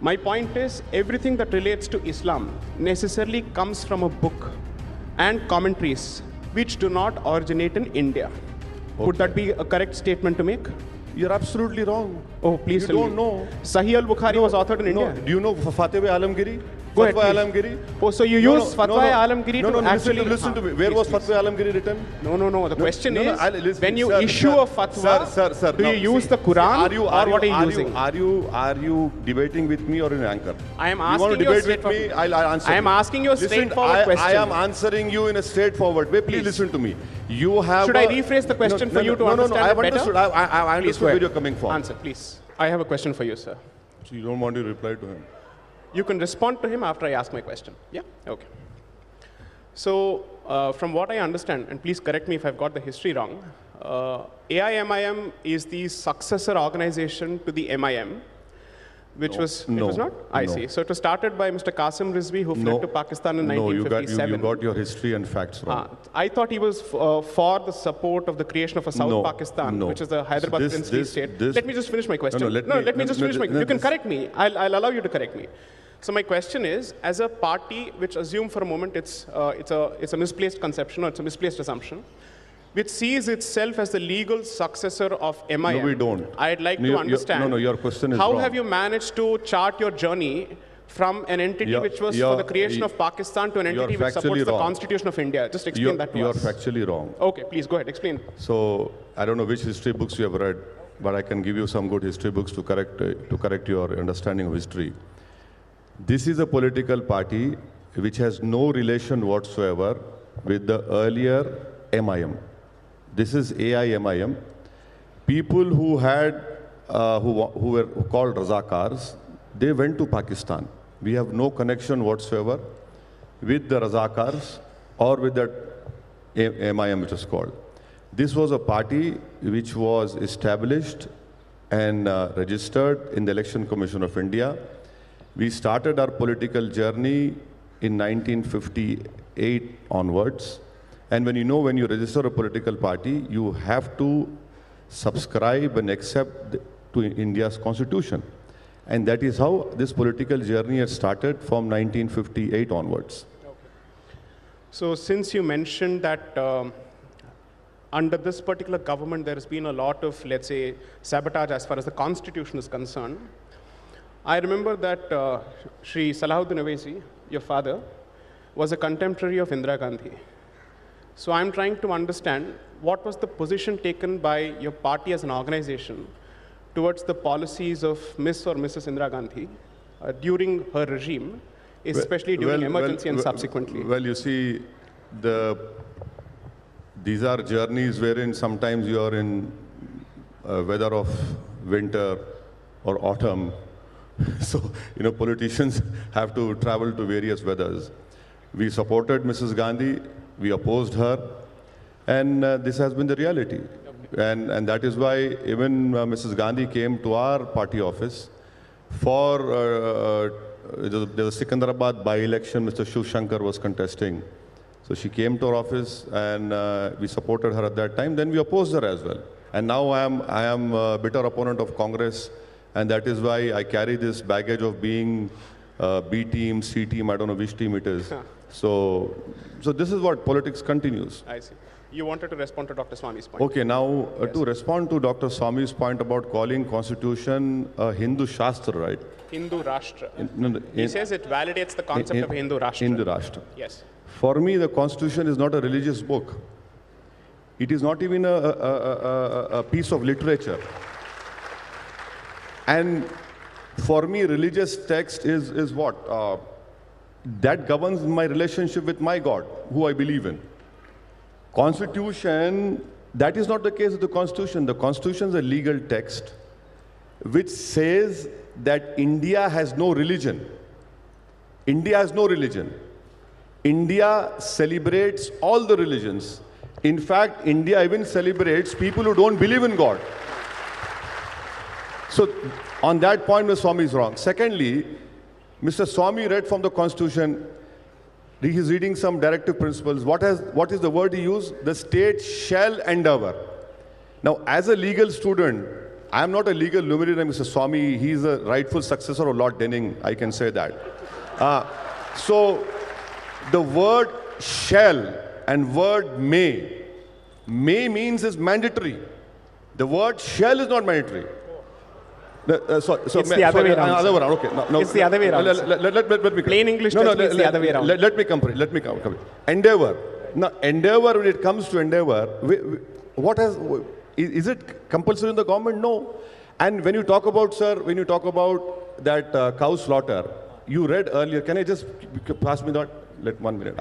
My point is, everything that relates to Islam necessarily comes from a book and commentaries which do not originate in India. Would that be a correct statement to make? You're absolutely wrong. Oh, please tell me. You don't know. Sahih al-Bukhari was authored in India. Do you know Fatwa Alamgiri? Go ahead, Fatwa please. Alamgiri? Oh, so you use Fatwa Alamgiri to actually... Listen to me. Where was Fatwa Alamgiri written? No. The question is, when you sir, issue a fatwa, sir, do you use the Quran or what are you using? Are you debating with me or an anchor? I am you asking want to you a debate with me? I'll answer. I am asking you a straightforward question. I am answering you in a straightforward way. Please listen to me. You have. Should I rephrase the question for you to understand I have it better? understood. I understood where you're coming from. Answer, please. I have a question for you, sir. So you don't want to reply to him? You can respond to him after I ask my question. Yeah? Okay. So, from what I understand, and please correct me if I've got the history wrong, AIMIM is the successor organization to the MIM, which it was not? I see. So it was started by Mr. Qasim Rizvi, who fled to Pakistan in 1957. You got your history and facts wrong. I thought he was for the support of the creation of a South Pakistan, which is the Hyderabad princely state. Let me just finish my question. Let me just finish my question. You can correct me. I'll allow you to correct me. So my question is, as a party, which assume for a moment it's a misplaced conception or it's a misplaced assumption, which sees itself as the legal successor of MIM. No, we don't. I'd like to understand. Your question is how wrong. have you managed to chart your journey from an entity which was for the creation of Pakistan to an entity which supports the Constitution of India? Just explain that to us. You're factually wrong. Okay, please go ahead, explain. So, I don't know which history books you have read, but I can give you some good history books to correct your understanding of history. This is a political party which has no relation whatsoever with the earlier MIM. This is AIMIM. People who had, who were called Razakars, they went to Pakistan. We have no connection whatsoever with the Razakars or with that MIM, which is called. This was a party which was established and registered in the Election Commission of India. We started our political journey in 1958 onwards. And when you register a political party, you have to subscribe and accept to India's constitution. And that is how this political journey has started from 1958 onwards. Okay. So since you mentioned that under this particular government, there has been a lot of, let's say, sabotage as far as the constitution is concerned, I remember that Shri Salahuddin Owaisi, your father, was a contemporary of Indira Gandhi. So I'm trying to understand what was the position taken by your party as an organization towards the policies of Miss or Mrs. Indira Gandhi during her regime, especially during emergency and subsequently. Well, you see, these are journeys wherein sometimes you are in weather of winter or autumn. So, politicians have to travel to various weathers. We supported Mrs. Gandhi. We opposed her, and this has been the reality. Okay. And that is why even Mrs. Gandhi came to our party office for the Sikandarabad by-election. Mr. Shiv Shankar was contesting. So she came to our office, and we supported her at that time. Then we opposed her as well. And now I am a bitter opponent of Congress, and that is why I carry this baggage of being B team, C team, I don't know which team it is. So this is what politics continues. I see. You wanted to respond to Dr. Swami's point. Okay, now to respond to Dr. Swami's point about calling Constitution a Hindu Shastra, right? Hindu Rashtra. He says it validates the concept of Hindu Rashtra. Hindu Rashtra. Yes. For me, the Constitution is not a religious book. It is not even a piece of literature. And for me, religious text is what? That governs my relationship with my God, who I believe in. Constitution, that is not the case with the Constitution. The Constitution is a legal text which says that India has no religion. India has no religion. India celebrates all the religions. In fact, India even celebrates people who don't believe in God. So, on that point, Mr. Swami is wrong. Secondly, Mr. Swami read from the Constitution. He's reading some directive principles. What is the word he used? The state shall endeavor. Now, as a legal student, I am not a legal luminary, Mr. Swami. He is a rightful successor of Lord Denning. I can say that. So the word shall and word may means is mandatory. The word shall is not mandatory. It's the other way around. Okay. No, it's the other way around. Let me plain English tells me it's the other way around. Let me complete. Endeavor. Now, endeavor, when it comes to endeavor, is it compulsory in the government? No. And when you talk about, sir, that cow slaughter, you read earlier, can I just pass me that? Let 1 minute.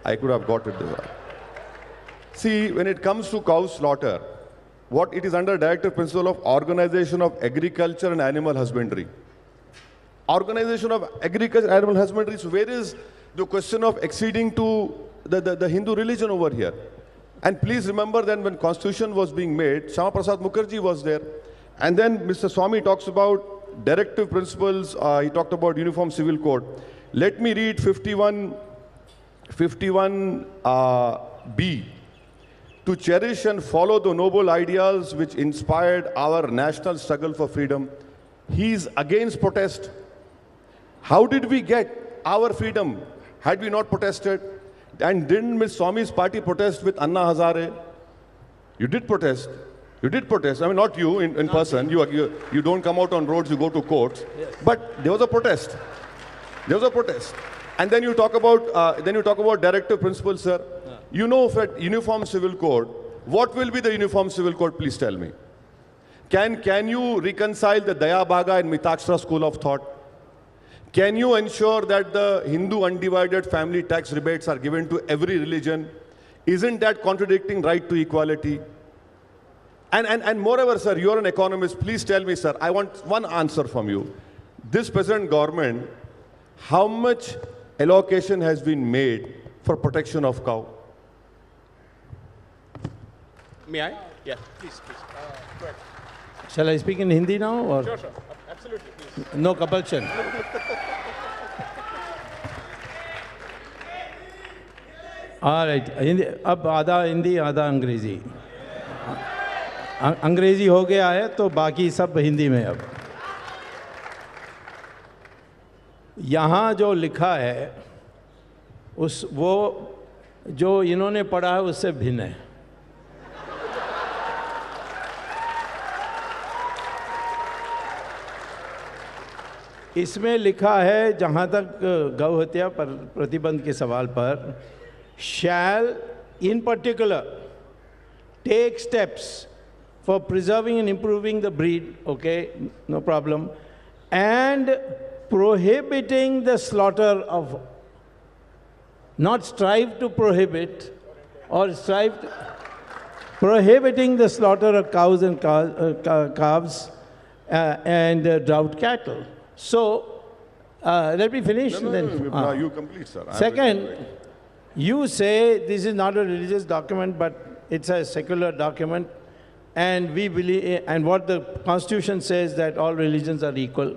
I could have got it there. See, when it comes to cow slaughter, what it is under directive principle of Organization of Agriculture and Animal Husbandry. Organization of Agriculture and Animal Husbandry. So where is the question of acceding to the Hindu religion over here? And please remember that when Constitution was being made, Shama Prasad Mukherjee was there. And then Mr. Swami talks about directive principles. He talked about Uniform Civil Code. Let me read 51B. To cherish and follow the noble ideals which inspired our national struggle for freedom. He is against protest. How did we get our freedom? Had we not protested? And didn't Ms. Swami's party protest with Anna Hazare? You did protest. You did protest. I mean, not you in person. You don't come out on roads, you go to courts. Yes. But there was a protest. There was a protest. And then you talk about directive principles, sir. Yeah. You know, for Uniform Civil Code, what will be the Uniform Civil Code? Please tell me. Can you reconcile the Daya Bhaga and Mitakshara school of thought? Can you ensure that the Hindu undivided family tax rebates are given to every religion? Isn't that contradicting right to equality? And moreover, sir, you're an economist. Please tell me, sir, I want one answer from you. This present government, how much allocation has been made for protection of cow? May I? Yeah, please. Go ahead. Shall I speak in Hindi now? Or? Sure. Absolutely, please. No compulsion. All right. अब आधा हिंदी आधा अंग्रेजी. अंग्रेजी हो गया है तो बाकी सब हिंदी में अब. यहाँ जो लिखा है वो जो इन्होंने पढ़ा है उससे भिन्न है. इसमें लिखा है जहाँ तक गौ हत्या पर प्रतिबंध के सवाल पर shall in particular take steps for preserving and improving the breed, okay, no problem, and prohibiting the slaughter of, not strive to prohibit or prohibiting the slaughter of cows and calves and drought cattle. So, let me finish. No, you complete, sir. Second, you say this is not a religious document, but it's a secular document, and we believe, and what the Constitution says that all religions are equal.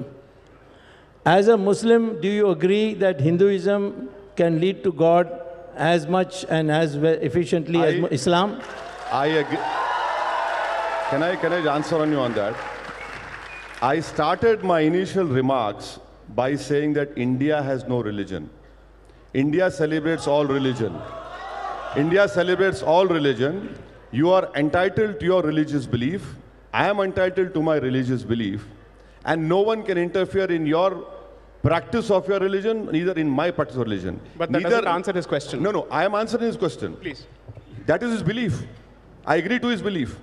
As a Muslim, do you agree that Hinduism can lead to God as much and as efficiently as Islam? I agree. Can I answer on you on that? I started my initial remarks by saying that India has no religion. India celebrates all religion. India celebrates all religion. You are entitled to your religious belief. I am entitled to my religious belief. And no one can interfere in your practice of your religion, neither in my practice of religion. But that doesn't answer his question. No, I am answering his question. Please. That is his belief. I agree to his belief.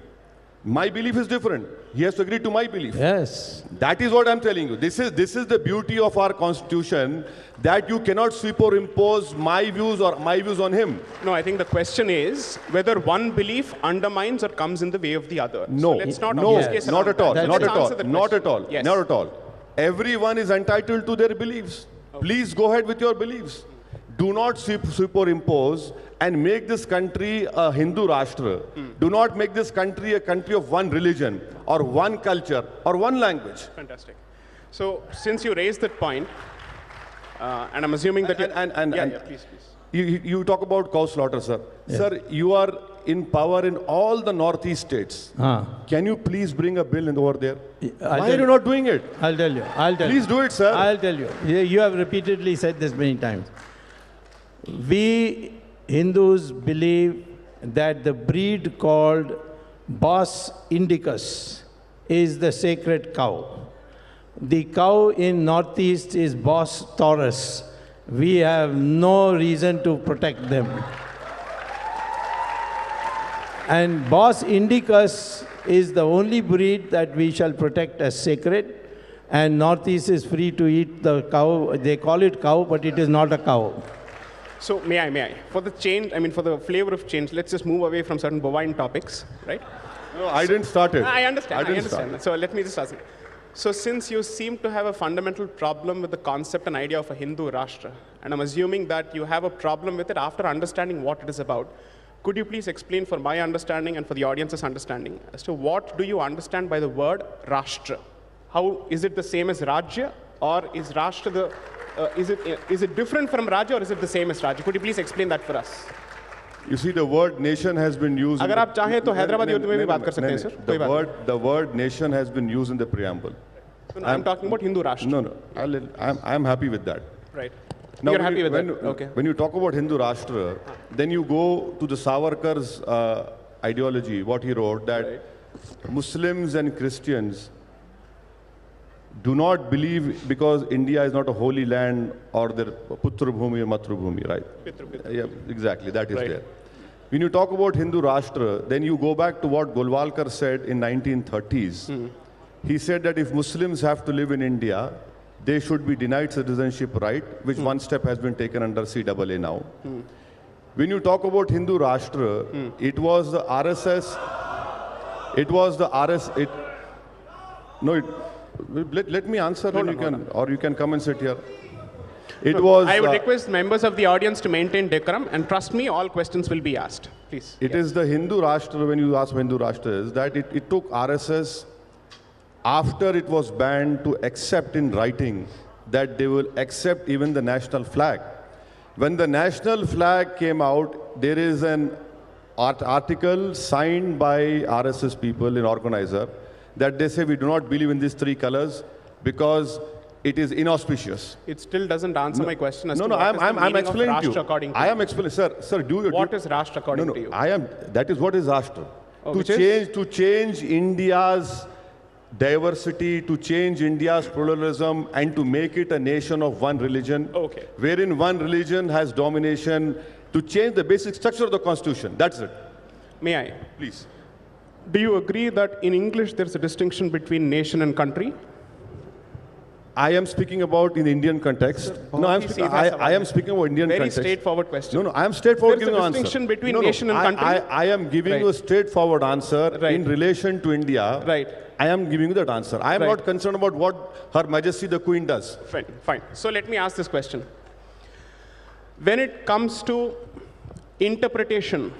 My belief is different. He has to agree to my belief. Yes. That is what I'm telling you. This is the beauty of our Constitution, that you cannot superimpose my views or my views on him. No, I think the question is whether one belief undermines or comes in the way of the other. No, so let's not not at all. Not at all. Yes. Not at all. Everyone is entitled to their beliefs. Okay. Please go ahead with your beliefs. Do not superimpose and make this country a Hindu Rashtra. Do not make this country a country of one religion or one culture or one language. Fantastic. So, since you raised that point, and I'm assuming that please. You talk about cow slaughter, sir. Yeah. Sir, you are in power in all the Northeast states. Can you please bring a bill over there? Why are you not doing it? I'll tell you. Please do it, sir. I'll tell you. You have repeatedly said this many times. We Hindus believe that the breed called Bos indicus is the sacred cow. The cow in Northeast is Bos taurus. We have no reason to protect them. And Bos indicus is the only breed that we shall protect as sacred, and Northeast is free to eat the cow. They call it cow, but it is not a cow. So may I? For the change, for the flavor of change, let's just move away from certain bovine topics, right? No, I didn't start it. I understand. So let me just ask you. So since you seem to have a fundamental problem with the concept and idea of a Hindu Rashtra, and I'm assuming that you have a problem with it after understanding what it is about, could you please explain for my understanding and for the audience's understanding as to what do you understand by the word Rashtra? How is it the same as Rajya, or is Rashtra the is it different from Rajya, or is it the same as Rajya? Could you please explain that for us? You see, the word nation has been used. अगर आप चाहें तो हैदराबादी उर्दू में भी बात कर सकते हैं, sir. कोई बात नहीं. The word nation has been used in the preamble. No, I'm talking about Hindu Rashtra. No. I'm happy with that. Right. Now, You're happy with that? Okay. When you talk about Hindu Rashtra, then you go to the Savarkar's ideology, what he wrote, that Muslims and Christians do not believe, because India is not a holy land, or their Putra Bhumi or Matru Bhumi, right? Yeah, exactly, that is there. When you talk about Hindu Rashtra, then you go back to what Golwalkar said in 1930s. He said that if Muslims have to live in India, they should be denied citizenship right, which one step has been taken under CAA now. When you talk about Hindu Rashtra, it was the RSS, let me answer, or you can come and sit here. I would request members of the audience to maintain decorum, and trust me, all questions will be asked. Please. It is the Hindu Rashtra, when you ask Hindu Rashtra is, that it took RSS, after it was banned, to accept in writing that they will accept even the national flag. When the national flag came out, there is an article signed by RSS people in organizer that they say we do not believe in these three colors because it is inauspicious. It still doesn't answer my question as to I'm explaining to you. According to I am explaining, sir. What is Rashtra according to you? That is what is Rashtra. Oh, to change India's diversity, to change India's pluralism, and to make it a nation of one religion, wherein one religion has domination, to change the basic structure of the constitution. That's it. May I? Please. Do you agree that in English there's a distinction between nation and country? I am speaking about in Indian context. Sir, I am speaking about Indian context. Very straightforward question. No, I am straightforward giving an answer. There's a distinction between nation and country? I am giving you a straightforward answer in relation to India. Right. I am giving you that answer. I am not concerned about what Her Majesty the Queen does. Fine. So let me ask this question. When it comes to interpretation